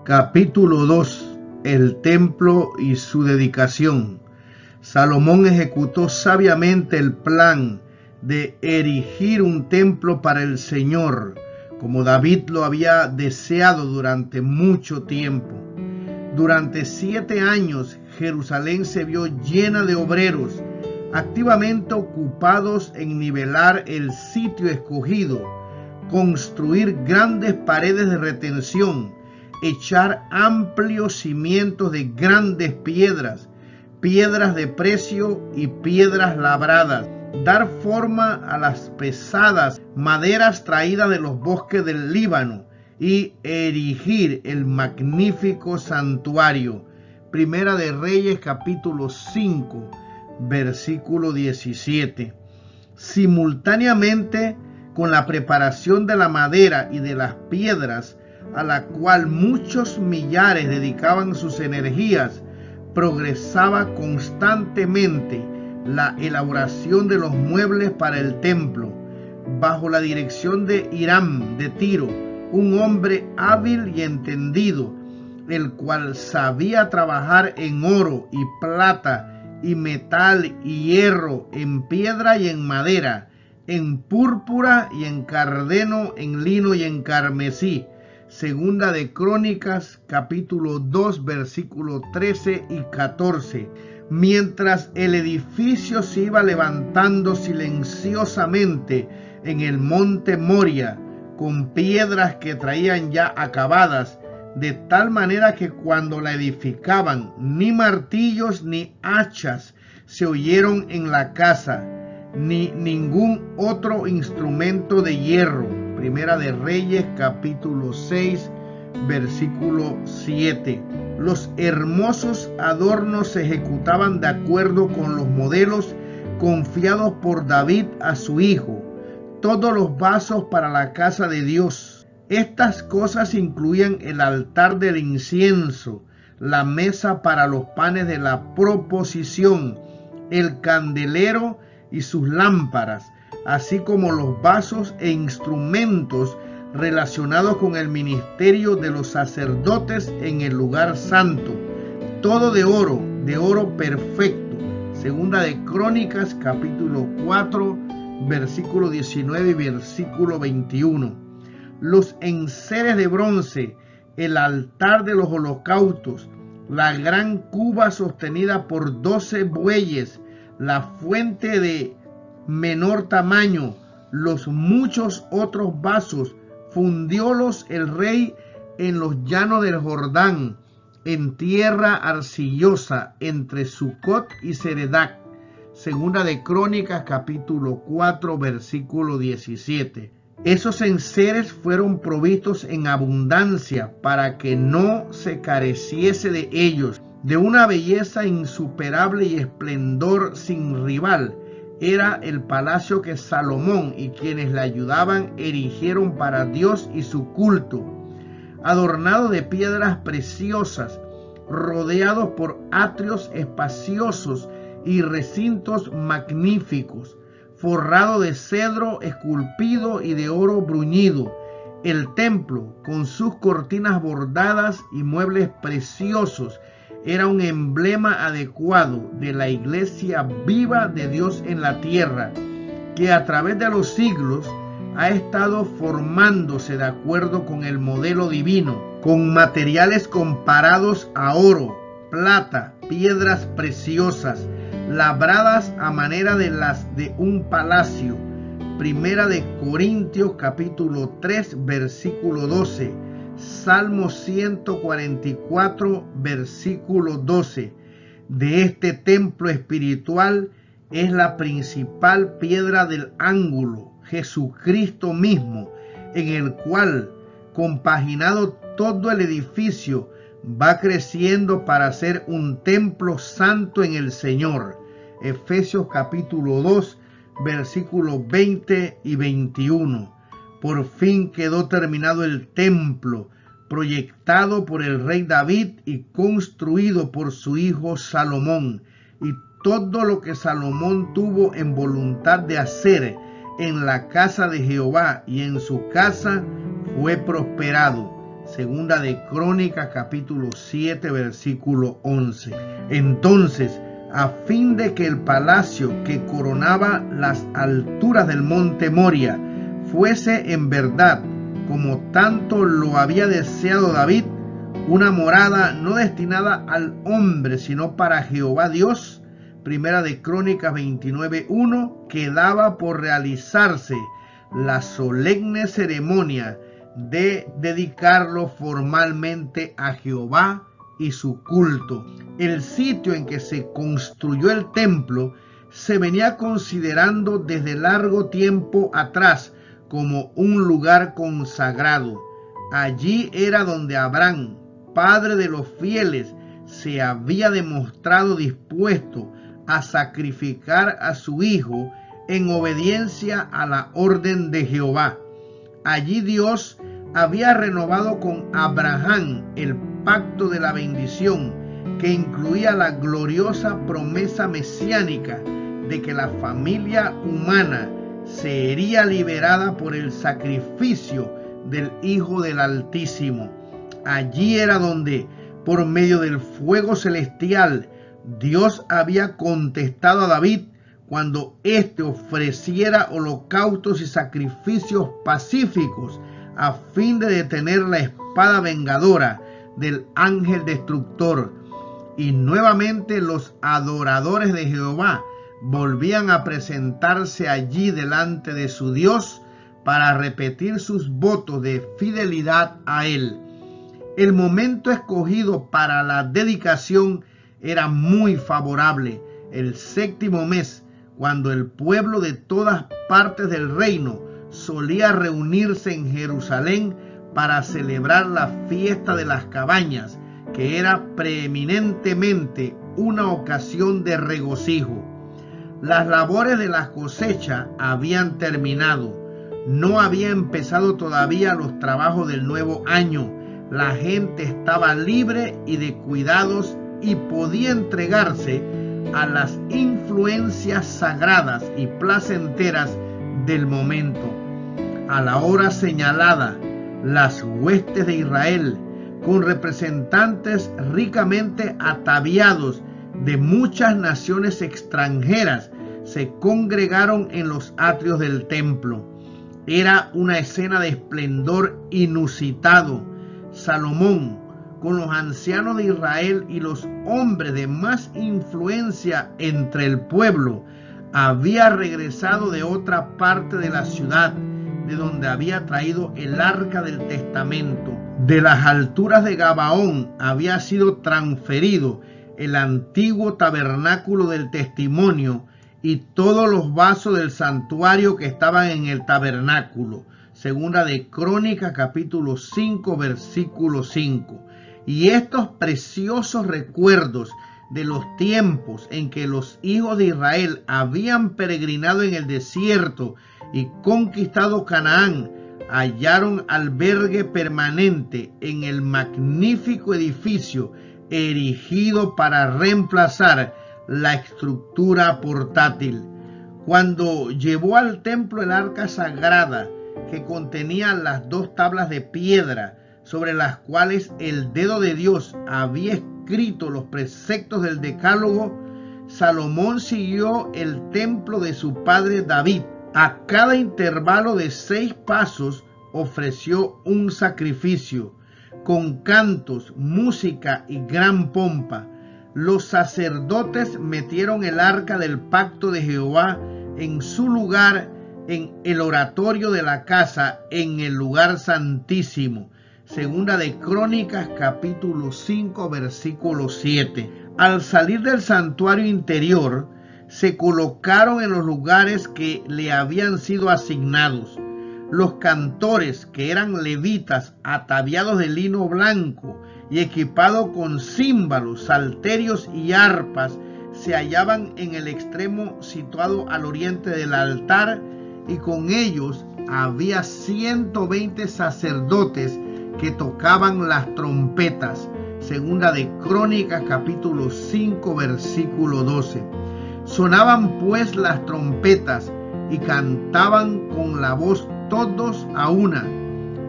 Capítulo 2. El templo y su dedicación. Salomón ejecutó sabiamente el plan de erigir un templo para el Señor, como David lo había deseado durante mucho tiempo. Durante 7 años, Jerusalén se vio llena de obreros, activamente ocupados en nivelar el sitio escogido, construir grandes paredes de retención, echar amplios cimientos de grandes piedras de precio y piedras labradas, dar forma a las pesadas maderas traídas de los bosques del Líbano y erigir el magnífico santuario. Primera de Reyes, capítulo 5, versículo 17. Simultáneamente con la preparación de la madera y de las piedras, a la cual muchos millares dedicaban sus energías, progresaba constantemente la elaboración de los muebles para el templo, bajo la dirección de Hiram de Tiro, un hombre hábil y entendido, el cual sabía trabajar en oro y plata y metal y hierro, en piedra y en madera, en púrpura y en cardeno, en lino y en carmesí. Segunda de Crónicas, capítulo 2, versículos 13 y 14. Mientras el edificio se iba levantando silenciosamente en el monte Moria, con piedras que traían ya acabadas, de tal manera que cuando la edificaban, ni martillos ni hachas se oyeron en la casa, ni ningún otro instrumento de hierro. Primera de Reyes, capítulo 6, versículo 7. Los hermosos adornos se ejecutaban de acuerdo con los modelos confiados por David a su hijo. Todos los vasos para la casa de Dios. Estas cosas incluían el altar del incienso, la mesa para los panes de la proposición, el candelero y sus lámparas, así como los vasos e instrumentos relacionados con el ministerio de los sacerdotes en el lugar santo, todo de oro perfecto. Segunda de Crónicas, capítulo 4, versículo 19 y versículo 21. Los enseres de bronce, el altar de los holocaustos, la gran cuba sostenida por 12 bueyes, la fuente de menor tamaño, los muchos otros vasos, fundiólos el rey en los llanos del Jordán, en tierra arcillosa, entre Sucot y Seredac. Segunda de Crónicas, capítulo 4, versículo 17. Esos enseres fueron provistos en abundancia para que no se careciese de ellos, de una belleza insuperable y esplendor sin rival. Era el palacio que Salomón y quienes le ayudaban erigieron para Dios y su culto, adornado de piedras preciosas, rodeados por atrios espaciosos y recintos magníficos, forrado de cedro esculpido y de oro bruñido. El templo, con sus cortinas bordadas y muebles preciosos, era un emblema adecuado de la iglesia viva de Dios en la tierra, que a través de los siglos ha estado formándose de acuerdo con el modelo divino, con materiales comparados a oro, plata, piedras preciosas, labradas a manera de las de un palacio. Primera de Corintios, capítulo 3, versículo 12. Salmo 144, versículo 12. De este templo espiritual es la principal piedra del ángulo, Jesucristo mismo, en el cual, compaginado todo el edificio, va creciendo para ser un templo santo en el Señor. Efesios capítulo 2, versículos 20 y 21. Por fin quedó terminado el templo, proyectado por el rey David y construido por su hijo Salomón. Y todo lo que Salomón tuvo en voluntad de hacer en la casa de Jehová y en su casa fue prosperado. Segunda de Crónicas capítulo 7 versículo 11. Entonces, a fin de que el palacio que coronaba las alturas del monte Moria fuese en verdad, como tanto lo había deseado David, una morada no destinada al hombre, sino para Jehová Dios, Primera de Crónicas 29:1, quedaba por realizarse la solemne ceremonia de dedicarlo formalmente a Jehová y su culto. El sitio en que se construyó el templo se venía considerando desde largo tiempo atrás como un lugar consagrado. Allí era donde Abraham, padre de los fieles, se había demostrado dispuesto a sacrificar a su hijo en obediencia a la orden de Jehová. Allí Dios había renovado con Abraham el pacto de la bendición, que incluía la gloriosa promesa mesiánica de que la familia humana sería liberada por el sacrificio del Hijo del Altísimo. Allí era donde, por medio del fuego celestial, Dios había contestado a David cuando éste ofreciera holocaustos y sacrificios pacíficos a fin de detener la espada vengadora del ángel destructor. Y nuevamente los adoradores de Jehová volvían a presentarse allí delante de su Dios para repetir sus votos de fidelidad a Él. El momento escogido para la dedicación era muy favorable, el 7º mes, cuando el pueblo de todas partes del reino solía reunirse en Jerusalén para celebrar la fiesta de las cabañas, que era preeminentemente una ocasión de regocijo. Las labores de la cosecha habían terminado. No había empezado todavía los trabajos del nuevo año. La gente estaba libre y de cuidados y podía entregarse a las influencias sagradas y placenteras del momento. A la hora señalada, las huestes de Israel, con representantes ricamente ataviados de muchas naciones extranjeras, se congregaron en los atrios del templo. Era una escena de esplendor inusitado. Salomón, con los ancianos de Israel y los hombres de más influencia entre el pueblo, había regresado de otra parte de la ciudad, de donde había traído el arca del testamento. De las alturas de Gabaón había sido transferido el antiguo tabernáculo del testimonio y todos los vasos del santuario que estaban en el tabernáculo. Segunda de Crónicas capítulo 5 versículo 5. Y estos preciosos recuerdos de los tiempos en que los hijos de Israel habían peregrinado en el desierto y conquistado Canaán, hallaron albergue permanente en el magnífico edificio erigido para reemplazar la estructura portátil. Cuando llevó al templo el arca sagrada, que contenía las 2 tablas de piedra sobre las cuales el dedo de Dios había escrito los preceptos del decálogo, Salomón siguió el templo de su padre David. A cada intervalo de 6 pasos ofreció un sacrificio, con cantos, música y gran pompa. Los sacerdotes metieron el arca del pacto de Jehová en su lugar en el oratorio de la casa, en el lugar santísimo. Segunda de Crónicas capítulo 5 versículo 7. Al salir del santuario interior, se colocaron en los lugares que le habían sido asignados. Los cantores, que eran levitas, ataviados de lino blanco y equipados con címbalos, salterios y arpas, se hallaban en el extremo situado al oriente del altar, y con ellos había 120 sacerdotes que tocaban las trompetas. Segunda de Crónicas capítulo 5 versículo 12. Sonaban pues las trompetas y cantaban con la voz todos a una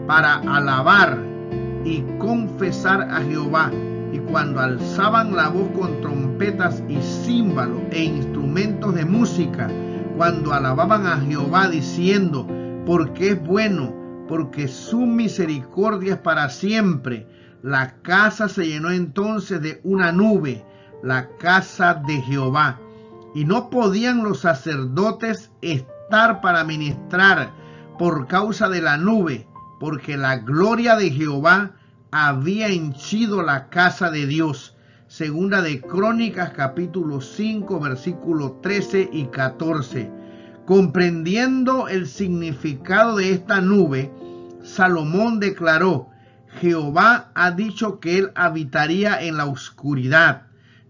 para alabar y confesar a Jehová. Y cuando alzaban la voz con trompetas y címbalos e instrumentos de música, cuando alababan a Jehová diciendo, porque es bueno, porque su misericordia es para siempre. La casa se llenó entonces de una nube, la casa de Jehová. Y no podían los sacerdotes estar para ministrar por causa de la nube, porque la gloria de Jehová había henchido la casa de Dios. Segunda de Crónicas, capítulo 5, versículos 13 y 14. Comprendiendo el significado de esta nube, Salomón declaró, Jehová ha dicho que él habitaría en la oscuridad.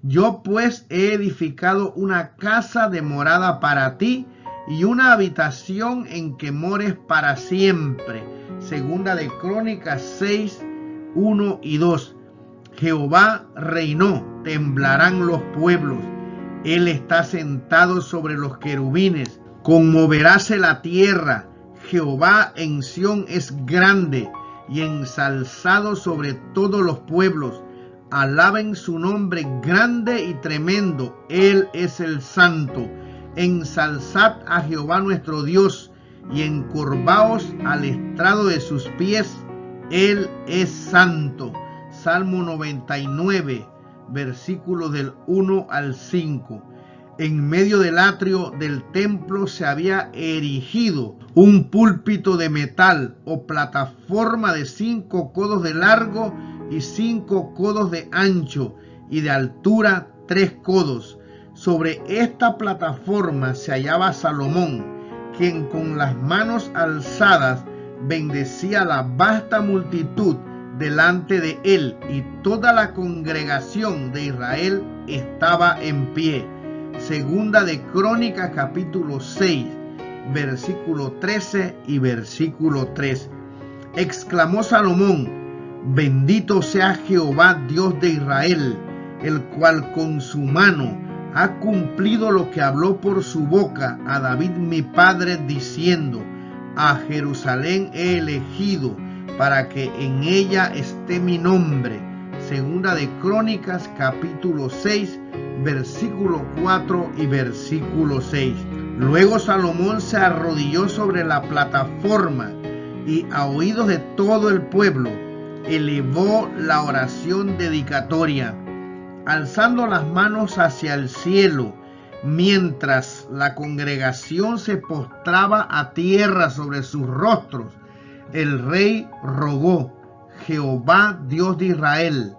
Yo pues he edificado una casa de morada para ti y una habitación en que mores para siempre. Segunda de Crónicas 6, 1 y 2. Jehová reinó, temblarán los pueblos. Él está sentado sobre los querubines. Conmoveráse la tierra. Jehová en Sión es grande y ensalzado sobre todos los pueblos. Alaben su nombre grande y tremendo. Él es el santo. Ensalzad a Jehová nuestro Dios y encorvaos al estrado de sus pies. Él es santo. Salmo 99, versículos del 1 al 5. En medio del atrio del templo se había erigido un púlpito de metal o plataforma de 5 codos de largo y 5 codos de ancho y de altura 3 codos. Sobre esta plataforma se hallaba Salomón, quien con las manos alzadas bendecía la vasta multitud delante de él, y toda la congregación de Israel estaba en pie. Segunda de Crónicas, capítulo 6, versículo 13 y versículo 3. Exclamó Salomón, bendito sea Jehová Dios de Israel, el cual con su mano ha cumplido lo que habló por su boca a David mi padre, diciendo, a Jerusalén he elegido para que en ella esté mi nombre. Segunda de Crónicas, capítulo 6, versículo 4 y versículo 6. Luego Salomón se arrodilló sobre la plataforma y a oídos de todo el pueblo elevó la oración dedicatoria, alzando las manos hacia el cielo, mientras la congregación se postraba a tierra sobre sus rostros. El rey rogó, Jehová Dios de Israel,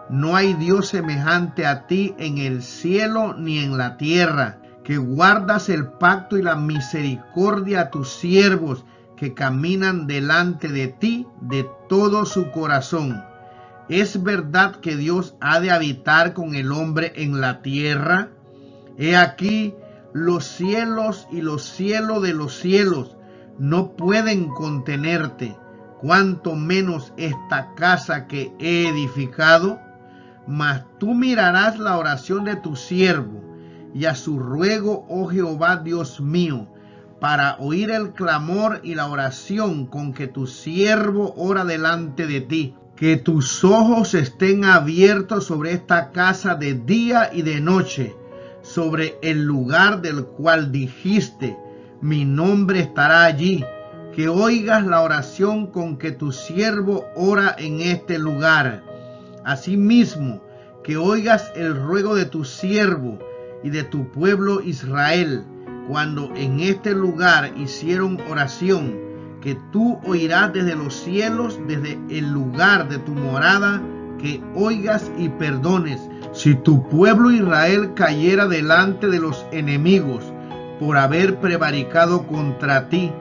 no hay Dios semejante a ti en el cielo ni en la tierra, que guardas el pacto y la misericordia a tus siervos que caminan delante de ti de todo su corazón. ¿Es verdad que Dios ha de habitar con el hombre en la tierra? He aquí, los cielos y los cielos de los cielos no pueden contenerte, cuanto menos esta casa que he edificado. Mas tú mirarás la oración de tu siervo y a su ruego, oh Jehová Dios mío, para oír el clamor y la oración con que tu siervo ora delante de ti. Que tus ojos estén abiertos sobre esta casa de día y de noche, sobre el lugar del cual dijiste, mi nombre estará allí. Que oigas la oración con que tu siervo ora en este lugar. Asimismo, que oigas el ruego de tu siervo y de tu pueblo Israel, cuando en este lugar hicieron oración, que tú oirás desde los cielos, desde el lugar de tu morada, que oigas y perdones. Si tu pueblo Israel cayera delante de los enemigos por haber prevaricado contra ti,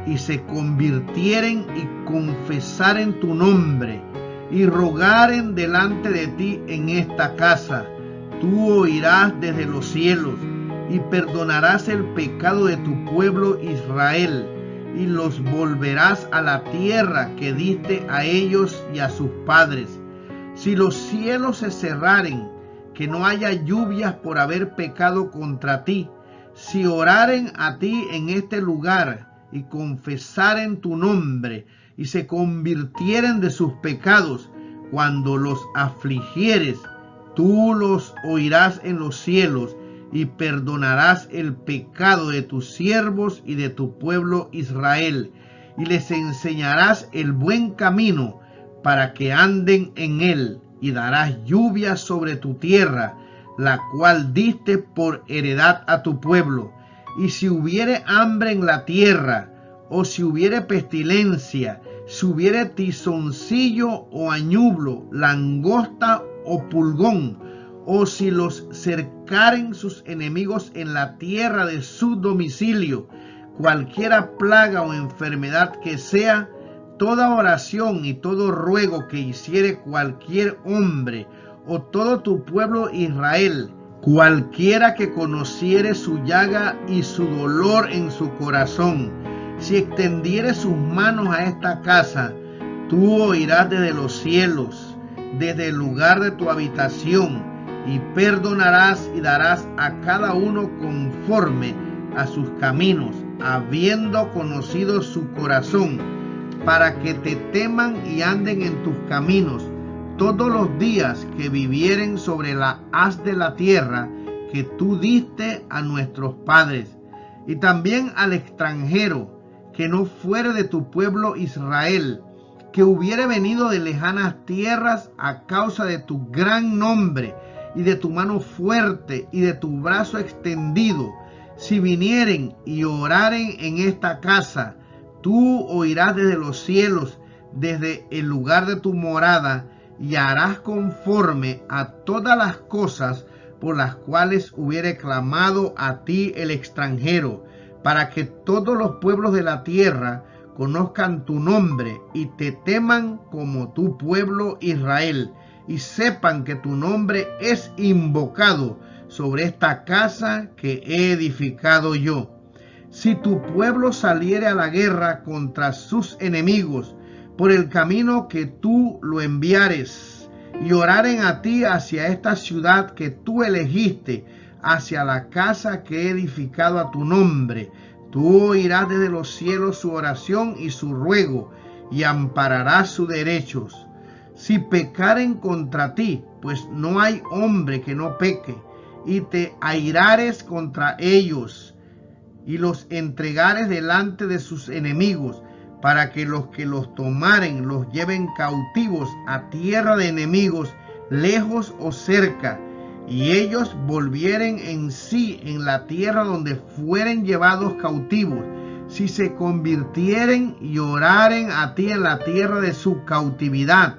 y se convirtieren y confesaren tu nombre, y rogaren delante de ti en esta casa, tú oirás desde los cielos, y perdonarás el pecado de tu pueblo Israel, y los volverás a la tierra que diste a ellos y a sus padres. Si los cielos se cerraren, que no haya lluvias por haber pecado contra ti, si oraren a ti en este lugar y confesaren tu nombre, y se convirtieren de sus pecados, cuando los afligieres, tú los oirás en los cielos y perdonarás el pecado de tus siervos y de tu pueblo Israel, y les enseñarás el buen camino para que anden en él, y darás lluvia sobre tu tierra, la cual diste por heredad a tu pueblo. Y si hubiere hambre en la tierra, o si hubiere pestilencia, si hubiere tizoncillo o añublo, langosta o pulgón, o si los cercaren sus enemigos en la tierra de su domicilio, cualquiera plaga o enfermedad que sea, toda oración y todo ruego que hiciere cualquier hombre o todo tu pueblo Israel, cualquiera que conociere su llaga y su dolor en su corazón, si extendiere sus manos a esta casa, tú oirás desde los cielos, desde el lugar de tu habitación, y perdonarás y darás a cada uno conforme a sus caminos, habiendo conocido su corazón, para que te teman y anden en tus caminos todos los días que vivieren sobre la haz de la tierra que tú diste a nuestros padres, y también al extranjero que no fuere de tu pueblo Israel, que hubiere venido de lejanas tierras a causa de tu gran nombre y de tu mano fuerte y de tu brazo extendido. Si vinieren y oraren en esta casa, tú oirás desde los cielos, desde el lugar de tu morada, y harás conforme a todas las cosas por las cuales hubiere clamado a ti el extranjero, para que todos los pueblos de la tierra conozcan tu nombre y te teman como tu pueblo Israel, y sepan que tu nombre es invocado sobre esta casa que he edificado yo. Si tu pueblo saliere a la guerra contra sus enemigos por el camino que tú lo enviares, y oraren a ti hacia esta ciudad que tú elegiste, hacia la casa que he edificado a tu nombre, tú oirás desde los cielos su oración y su ruego, y ampararás sus derechos. Si pecaren contra ti, pues no hay hombre que no peque, y te airares contra ellos, y los entregares delante de sus enemigos, para que los que los tomaren los lleven cautivos a tierra de enemigos, lejos o cerca, y ellos volvieren en sí en la tierra donde fueren llevados cautivos, si se convirtieren y oraren a ti en la tierra de su cautividad,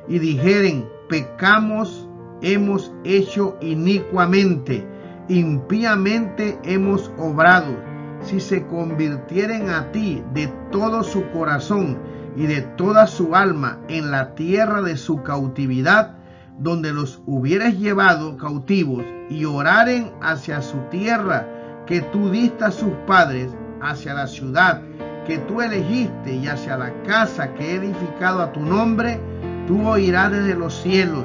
y dijeren: pecamos, hemos hecho inicuamente, impíamente hemos obrado, si se convirtieren a ti de todo su corazón y de toda su alma en la tierra de su cautividad, donde los hubieres llevado cautivos, y oraren hacia su tierra que tú diste a sus padres, hacia la ciudad que tú elegiste y hacia la casa que he edificado a tu nombre, tú oirás desde los cielos,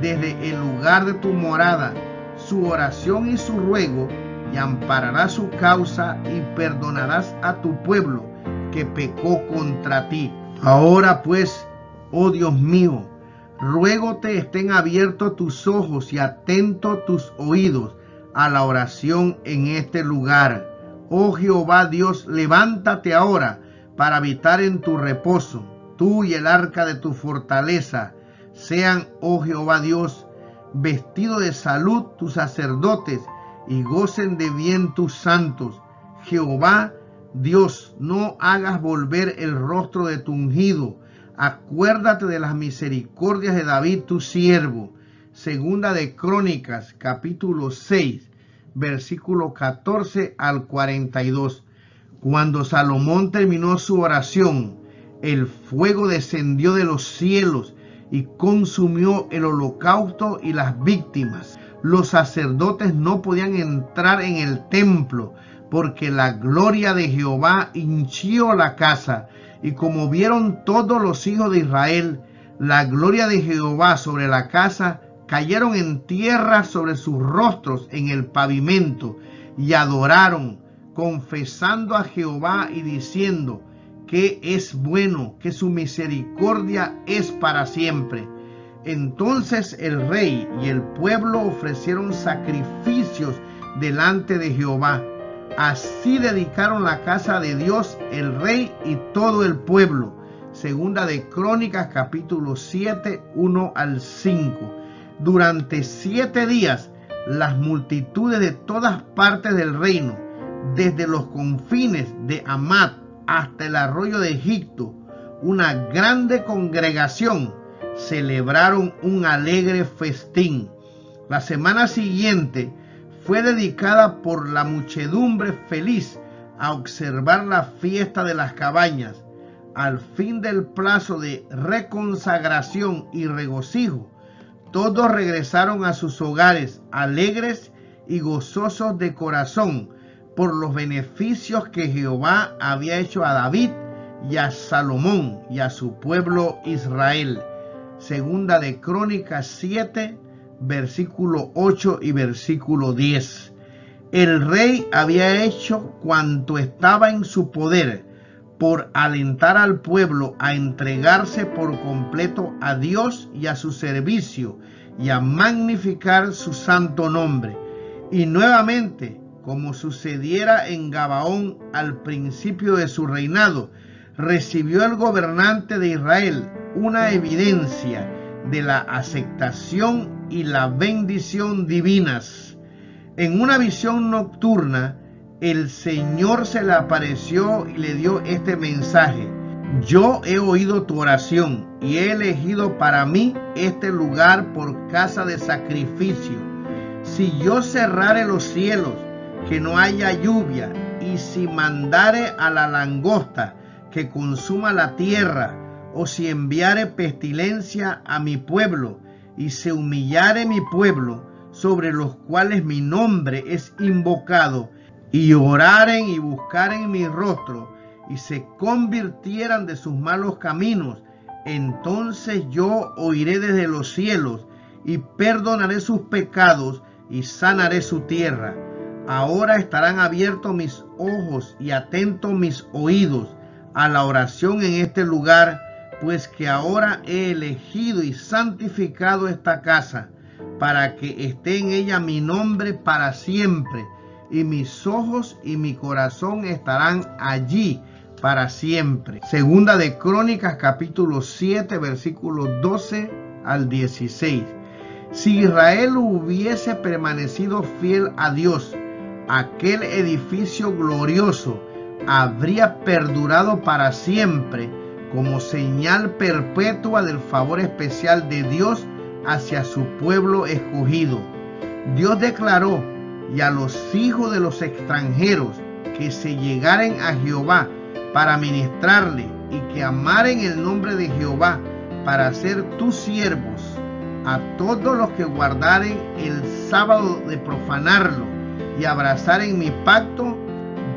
desde el lugar de tu morada, su oración y su ruego, y ampararás su causa y perdonarás a tu pueblo que pecó contra ti. Ahora pues, oh Dios mío, ruégote estén abiertos tus ojos y atentos tus oídos a la oración en este lugar. Oh Jehová Dios, levántate ahora para habitar en tu reposo. Tú y el arca de tu fortaleza sean, oh Jehová Dios, vestidos de salud tus sacerdotes, y gocen de bien tus santos. Jehová Dios, no hagas volver el rostro de tu ungido. Acuérdate de las misericordias de David tu siervo. Segunda de Crónicas, capítulo 6, versículo 14 al 42. Cuando Salomón terminó su oración, el fuego descendió de los cielos y consumió el holocausto y las víctimas. Los sacerdotes no podían entrar en el templo porque la gloria de Jehová hinchió la casa. Y como vieron todos los hijos de Israel la gloria de Jehová sobre la casa, cayeron en tierra sobre sus rostros en el pavimento y adoraron, confesando a Jehová y diciendo: que es bueno, que su misericordia es para siempre. Entonces el rey y el pueblo ofrecieron sacrificios delante de Jehová. Así dedicaron la casa de Dios el rey y todo el pueblo. Segunda de Crónicas, capítulo 7, 1 al 5. Durante 7 días, las multitudes de todas partes del reino, desde los confines de Hamat hasta el arroyo de Egipto, una grande congregación, celebraron un alegre festín. La semana siguiente fue dedicada por la muchedumbre feliz a observar la fiesta de las cabañas. Al fin del plazo de reconsagración y regocijo, todos regresaron a sus hogares alegres y gozosos de corazón por los beneficios que Jehová había hecho a David y a Salomón y a su pueblo Israel. Segunda de Crónicas 7, versículo 8 y versículo 10. El rey había hecho cuanto estaba en su poder por alentar al pueblo a entregarse por completo a Dios y a su servicio y a magnificar su santo nombre. Y nuevamente, como sucediera en Gabaón al principio de su reinado, recibió el gobernante de Israel una evidencia de la aceptación y la bendición divinas. En una visión nocturna, el Señor se le apareció y le dio este mensaje: yo he oído tu oración y he elegido para mí este lugar por casa de sacrificio. Si yo cerrare los cielos, que no haya lluvia, y si mandare a la langosta que consuma la tierra, o si enviare pestilencia a mi pueblo, y se humillare mi pueblo, sobre los cuales mi nombre es invocado, y oraren y buscaren mi rostro, y se convirtieran de sus malos caminos, entonces yo oiré desde los cielos, y perdonaré sus pecados, y sanaré su tierra. Ahora estarán abiertos mis ojos y atentos mis oídos a la oración en este lugar, pues que ahora he elegido y santificado esta casa, para que esté en ella mi nombre para siempre, y mis ojos y mi corazón estarán allí para siempre. Segunda de Crónicas, capítulo 7, versículos 12 al 16. Si Israel hubiese permanecido fiel a Dios, aquel edificio glorioso habría perdurado para siempre, como señal perpetua del favor especial de Dios hacia su pueblo escogido. Dios declaró: y a los hijos de los extranjeros que se llegaren a Jehová para ministrarle, y que amaren el nombre de Jehová para ser tus siervos, a todos los que guardaren el sábado de profanarlo y abrazaren mi pacto,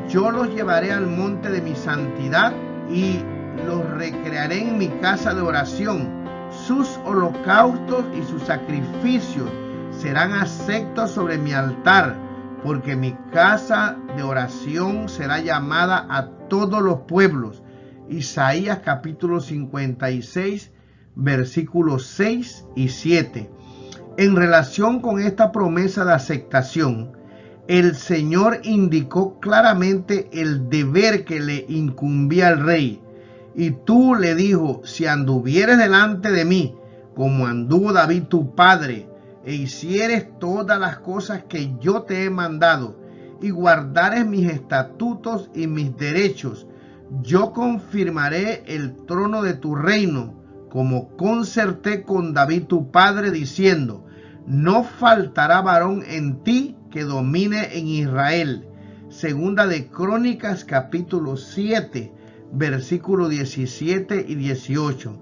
yo los llevaré al monte de mi santidad y los recrearé en mi casa de oración. Sus holocaustos y sus sacrificios serán aceptos sobre mi altar, porque mi casa de oración será llamada a todos los pueblos. Isaías capítulo 56, versículos 6 y 7. En relación con esta promesa de aceptación, el Señor indicó claramente el deber que le incumbía al rey. Y tú, le dijo, si anduvieres delante de mí, como anduvo David tu padre, e hicieres todas las cosas que yo te he mandado, y guardares mis estatutos y mis derechos, yo confirmaré el trono de tu reino, como concerté con David tu padre, diciendo: no faltará varón en ti que domine en Israel. Segunda de Crónicas capítulo 7, versículos 17 y 18.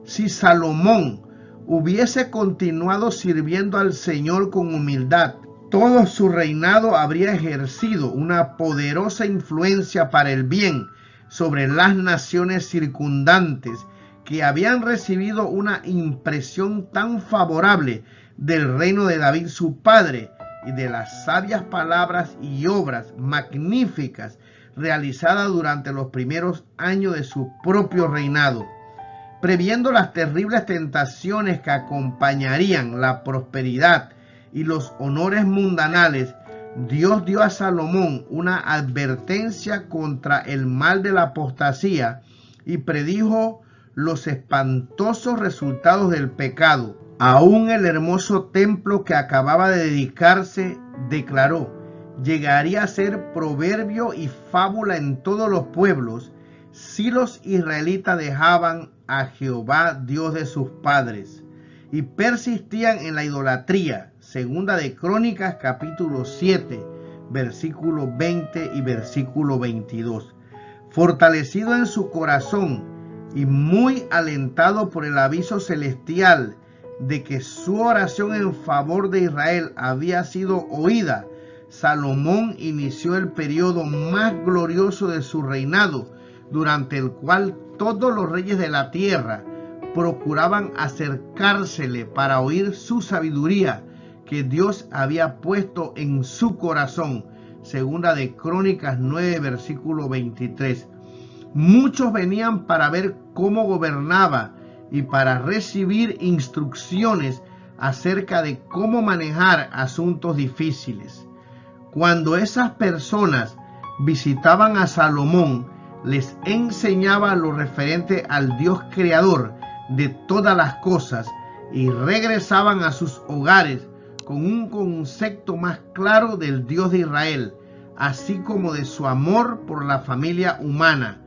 Si Salomón hubiese continuado sirviendo al Señor con humildad, todo su reinado habría ejercido una poderosa influencia para el bien sobre las naciones circundantes, que habían recibido una impresión tan favorable del reino de David su padre y de las sabias palabras y obras magníficas realizada durante los primeros años de su propio reinado. Previendo las terribles tentaciones que acompañarían la prosperidad y los honores mundanales, Dios dio a Salomón una advertencia contra el mal de la apostasía y predijo los espantosos resultados del pecado. Aún el hermoso templo que acababa de dedicarse, declaró, llegaría a ser proverbio y fábula en todos los pueblos si los israelitas dejaban a Jehová, Dios de sus padres, y persistían en la idolatría. Segunda de Crónicas, capítulo 7, versículo 20 y versículo 22. Fortalecido en su corazón y muy alentado por el aviso celestial de que su oración en favor de Israel había sido oída, Salomón inició el periodo más glorioso de su reinado, durante el cual todos los reyes de la tierra procuraban acercársele para oír su sabiduría que Dios había puesto en su corazón. Segunda de Crónicas 9, versículo 23. Muchos venían para ver cómo gobernaba y para recibir instrucciones acerca de cómo manejar asuntos difíciles. Cuando esas personas visitaban a Salomón, les enseñaba lo referente al Dios creador de todas las cosas y regresaban a sus hogares con un concepto más claro del Dios de Israel, así como de su amor por la familia humana.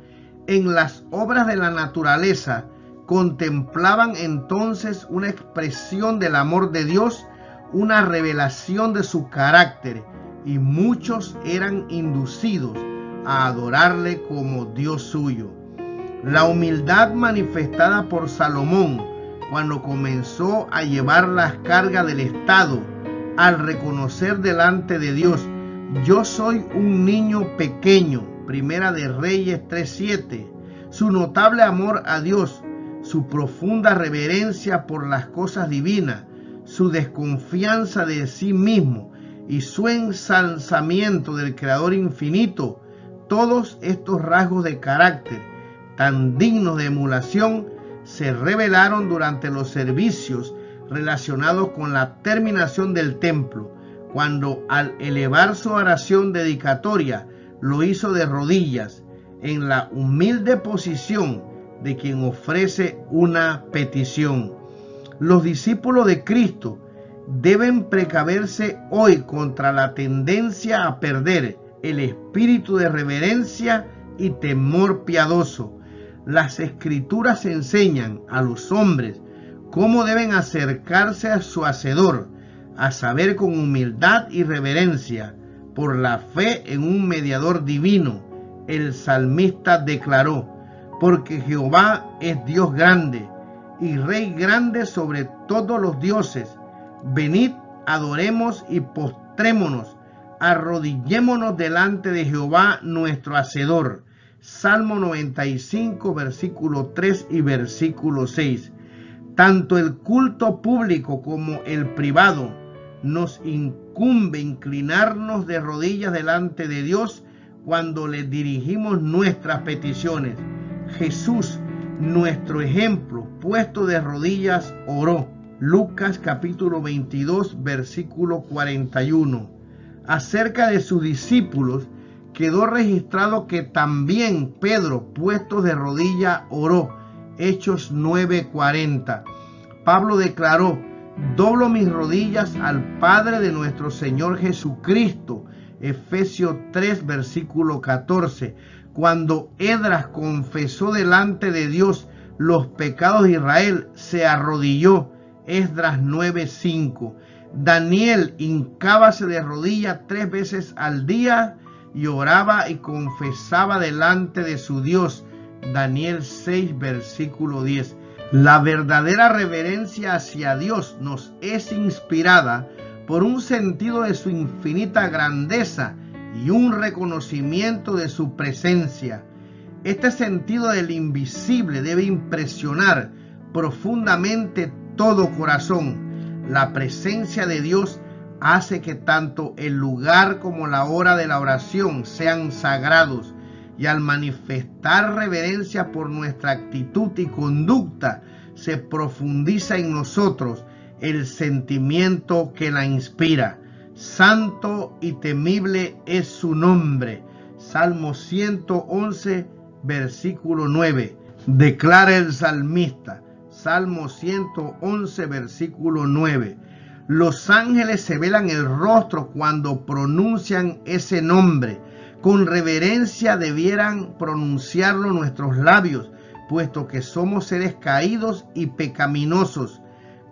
En las obras de la naturaleza contemplaban entonces una expresión del amor de Dios, una revelación de su carácter, y muchos eran inducidos a adorarle como Dios suyo. La humildad manifestada por Salomón cuando comenzó a llevar las cargas del Estado, al reconocer delante de Dios, yo soy un niño pequeño, Primera de Reyes 3:7, su notable amor a Dios, su profunda reverencia por las cosas divinas, su desconfianza de sí mismo y su ensalzamiento del Creador infinito, todos estos rasgos de carácter tan dignos de emulación se revelaron durante los servicios relacionados con la terminación del templo, cuando al elevar su oración dedicatoria lo hizo de rodillas, en la humilde posición de quien ofrece una petición. Los discípulos de Cristo deben precaverse hoy contra la tendencia a perder el espíritu de reverencia y temor piadoso. Las Escrituras enseñan a los hombres cómo deben acercarse a su Hacedor, a saber, con humildad y reverencia, por la fe en un mediador divino. El salmista declaró, porque Jehová es Dios grande y Rey grande sobre todos los dioses. Venid, adoremos y postrémonos, arrodillémonos delante de Jehová nuestro Hacedor. Salmo 95, versículo 3 y versículo 6. Tanto el culto público como el privado nos incumbe inclinarnos de rodillas delante de Dios cuando le dirigimos nuestras peticiones. Jesús, nuestro ejemplo, puesto de rodillas, oró. Lucas capítulo 22, versículo 41. Acerca de sus discípulos, quedó registrado que también Pedro, puesto de rodilla, oró. Hechos 9:40. Pablo declaró, doblo mis rodillas al Padre de nuestro Señor Jesucristo. Efesios 3, versículo 14. Cuando Esdras confesó delante de Dios los pecados de Israel, se arrodilló. Esdras 9:5. Daniel hincábase de rodillas 3 veces al día y oraba y confesaba delante de su Dios. Daniel 6, versículo 10. La verdadera reverencia hacia Dios nos es inspirada por un sentido de su infinita grandeza y un reconocimiento de su presencia. Este sentido del invisible debe impresionar profundamente todo corazón. La presencia de Dios hace que tanto el lugar como la hora de la oración sean sagrados y al manifestar reverencia por nuestra actitud y conducta, se profundiza en nosotros el sentimiento que la inspira. Santo y temible es su nombre. Salmo 111, versículo 9. Declara el salmista. Salmo 111, versículo 9. Los ángeles se velan el rostro cuando pronuncian ese nombre. Con reverencia debieran pronunciarlo nuestros labios, puesto que somos seres caídos y pecaminosos.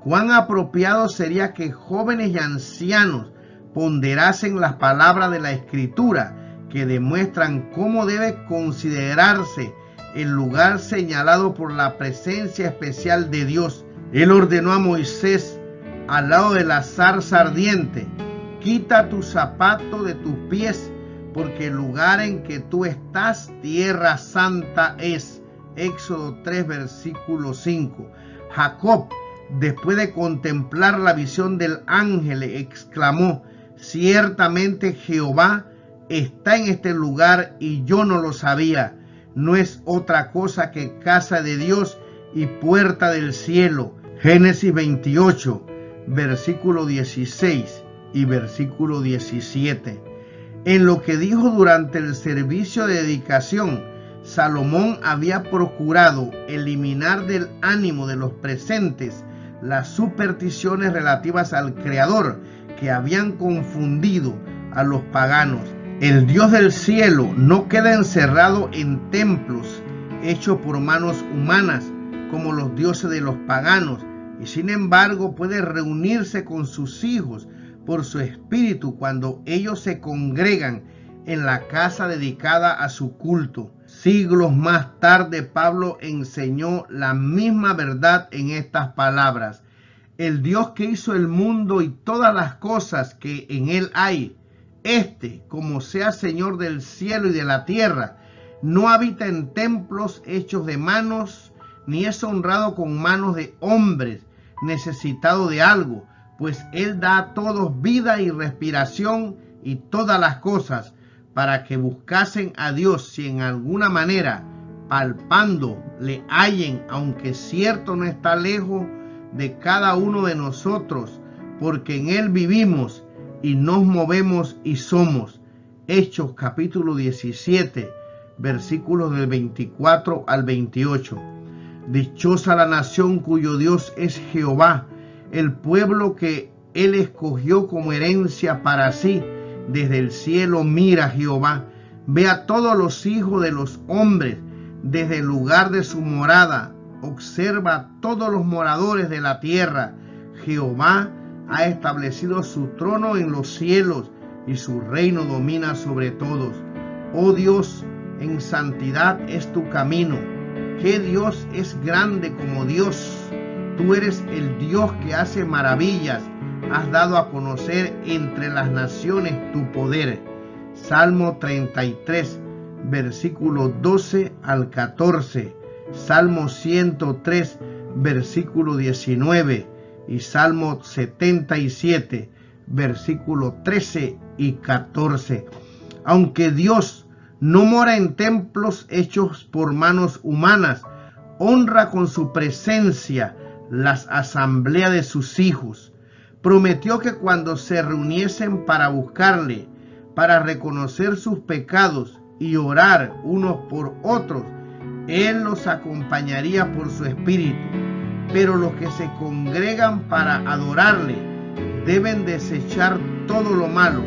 Cuán apropiado sería que jóvenes y ancianos ponderasen las palabras de la Escritura, que demuestran cómo debe considerarse el lugar señalado por la presencia especial de Dios. Él ordenó a Moisés, al lado de la zarza ardiente: quita tu zapato de tus pies, porque el lugar en que tú estás, tierra santa es. Éxodo 3, versículo 5. Jacob, después de contemplar la visión del ángel, exclamó: ciertamente Jehová está en este lugar y yo no lo sabía. No es otra cosa que casa de Dios y puerta del cielo. Génesis 28, versículo 16 y versículo 17. En lo que dijo durante el servicio de dedicación, Salomón había procurado eliminar del ánimo de los presentes las supersticiones relativas al Creador que habían confundido a los paganos. El Dios del cielo no queda encerrado en templos hechos por manos humanas como los dioses de los paganos, y sin embargo puede reunirse con sus hijos por su espíritu cuando ellos se congregan en la casa dedicada a su culto. Siglos más tarde, Pablo enseñó la misma verdad en estas palabras: el Dios que hizo el mundo y todas las cosas que en él hay, como sea Señor del cielo y de la tierra, no habita en templos hechos de manos, ni es honrado con manos de hombres, necesitado de algo, pues él da a todos vida y respiración y todas las cosas, para que buscasen a Dios si en alguna manera, palpando, le hallen, aunque cierto no está lejos de cada uno de nosotros, porque en él vivimos y nos movemos y somos. Hechos capítulo 17, versículos del 24 al 28. Dichosa la nación cuyo Dios es Jehová, el pueblo que él escogió como herencia para sí. Desde el cielo mira Jehová, ve a todos los hijos de los hombres, desde el lugar de su morada, observa a todos los moradores de la tierra. Jehová ha establecido su trono en los cielos, y su reino domina sobre todos. Oh Dios, en santidad es tu camino. ¿Qué Dios es grande como Dios? Tú eres el Dios que hace maravillas. Has dado a conocer entre las naciones tu poder. Salmo 33, versículo 12 al 14. Salmo 103, versículo 19. Y Salmo 77, versículo 13 y 14. Aunque Dios no mora en templos hechos por manos humanas, honra con su presencia las asambleas de sus hijos. Prometió que cuando se reuniesen para buscarle, para reconocer sus pecados y orar unos por otros, él los acompañaría por su espíritu. Pero los que se congregan para adorarle deben desechar todo lo malo,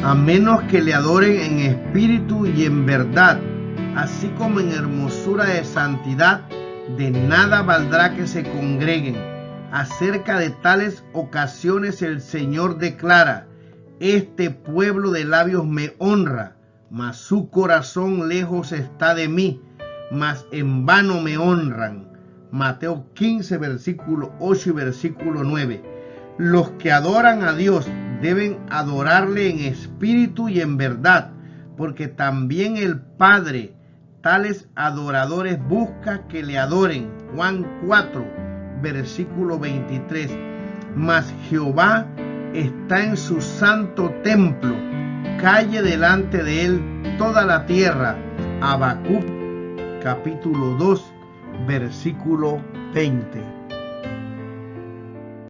a menos que le adoren en espíritu y en verdad, así como en hermosura de santidad. De nada valdrá que se congreguen. Acerca de tales ocasiones el Señor declara: este pueblo de labios me honra, mas su corazón lejos está de mí, mas en vano me honran. Mateo 15, versículo 8 y versículo 9. Los que adoran a Dios deben adorarle en espíritu y en verdad, porque también el Padre tales adoradores busca que le adoren. Juan 4, versículo 23. Mas Jehová está en su santo templo, calle delante de él toda la tierra. Habacuc capítulo 2 versículo 20.